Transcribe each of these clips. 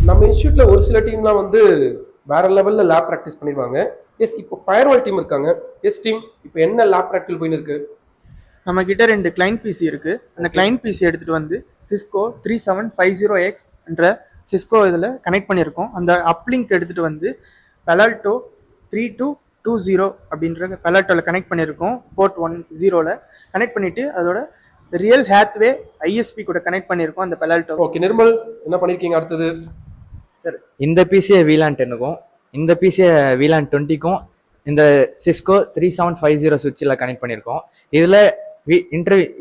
நம்ம இன்ஸ்டியூட்ல ஒரு சில டீம்லாம் வந்து வேற லெவல்ல லேப் ப்ராக்டிஸ் பண்ணிடுவாங்க. எஸ் இப்போ ஃபயர்வால் டீம் இருக்காங்க. எஸ் டீம் இப்போ என்ன லேப் ப்ராக்டிகல் போயின்னு இருக்கு? நம்ம கிட்ட 2 கிளைண்ட் பிசி இருக்கு. அந்த கிளைண்ட் பிசி எடுத்துட்டு வந்து சிஸ்கோ 3750X என்ற சிஸ்கோ இதில் கனெக்ட் பண்ணியிருக்கோம். அந்த அப்லிங்க் எடுத்துட்டு வந்து பெலால்டோ 3220 அப்படின்ற பெலால்டோவில் கனெக்ட் பண்ணியிருக்கோம். போர்ட் 10ல் கனெக்ட் பண்ணிட்டு அதோட ரியல் ஹேத்வே ஐஎஸ்பி கூட கனெக்ட் பண்ணியிருக்கோம் அந்த பெலால்டோ. ஓகே நிர்மல், என்ன பண்ணிருக்கீங்க அடுத்தது? சார் இந்த பிசியை VLAN 10க்கும் இந்த பிசியை VLAN 20க்கும் இந்த சிஸ்கோ 3750 சுவிட்சில் கனெக்ட் பண்ணியிருக்கோம். இதில்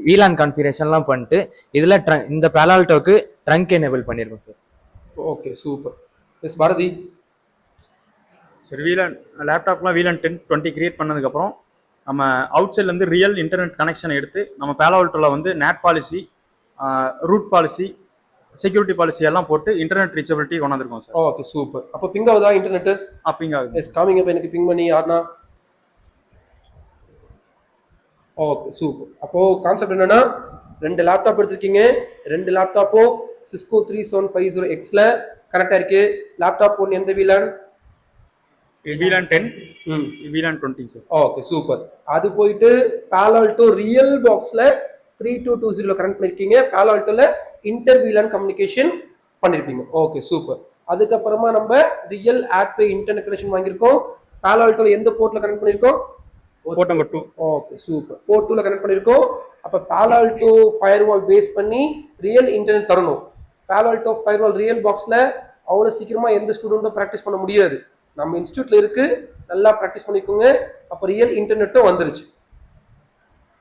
VLAN கான்ஃபிகரேஷன்லாம் பண்ணிட்டு இதில் இந்த பேலால்டோக்கு ட்ரங்க் எனேபிள் பண்ணியிருக்கோம் சார். Okay super. எஸ் பாரதி. சரி, லேப்டாப்லாம் VLAN 10 20 கிரியேட் பண்ணதுக்கப்புறம் நம்ம அவுட் சைட்லேருந்து ரியல் இன்டர்நெட் கனெக்ஷனை எடுத்து நம்ம பேலால்டோவில் வந்து NAT policy, route policy, security policy எல்லாம் போட்டு இன்டர்நெட் ரீச்சபிலிட்டி கொண்டாந்துருக்கோம் சார். Okay super. அப்போ பிங் ஆகுதா இன்டர்நெட்? பிங் ஆகுது. எஸ் காமிங்க, இப்போ எனக்கு பிங் பண்ணி யாருனா. Okay super. அப்போ கான்செப்ட் என்னன்னா, 2 லேப்டாப் எடுத்திருக்கீங்க. 2 லேப்டாப்பும் சிஸ்கோ 3750Xல கனெக்ட் ஆயிருக்கு. லேப்டாப் ஒன்று எந்த VLAN? VLAN 10, VLAN 20 sir. Okay super. அது போயிட்டு பேலால்டோ ரியல் பாக்ஸ்ல 3220 கனெக்ட் பண்ணிருக்கீங்க. பேலால்டோல இன்டர் VLAN கம்யூனிகேஷன் பண்ணிருப்பீங்க. Okay super. அதுக்கப்புறமா நம்ம ரியல் ஆட்வே இன்டர்நெட் கனெக்ஷன் வாங்கியிருக்கோம். பேலால்டோல எந்த போர்ட்ல கனெக்ட் பண்ணிருக்கோம்? Port number 2. Okay super. Port 2ல கனெக்ட் பண்ணிருக்கோம். அப்ப பேலால்டோ ஃபயர்வால் பேஸ் பண்ணி ரியல் இன்டர்நெட் தரணும். பேலால்டோ ஃபயர்வால் ரியல் பாக்ஸ்ல அவ்வளோ சீக்கிரமா எந்த ஸ்டூடெண்ட்டும் ப்ராக்டிஸ் பண்ண முடியாது. நம்ம இன்ஸ்டியூட்ல இருக்கு, நல்லா ப்ராக்டிஸ் பண்ணிக்கோங்க. அப்போ ரியல் இன்டர்நெட்டும் வந்துருச்சு.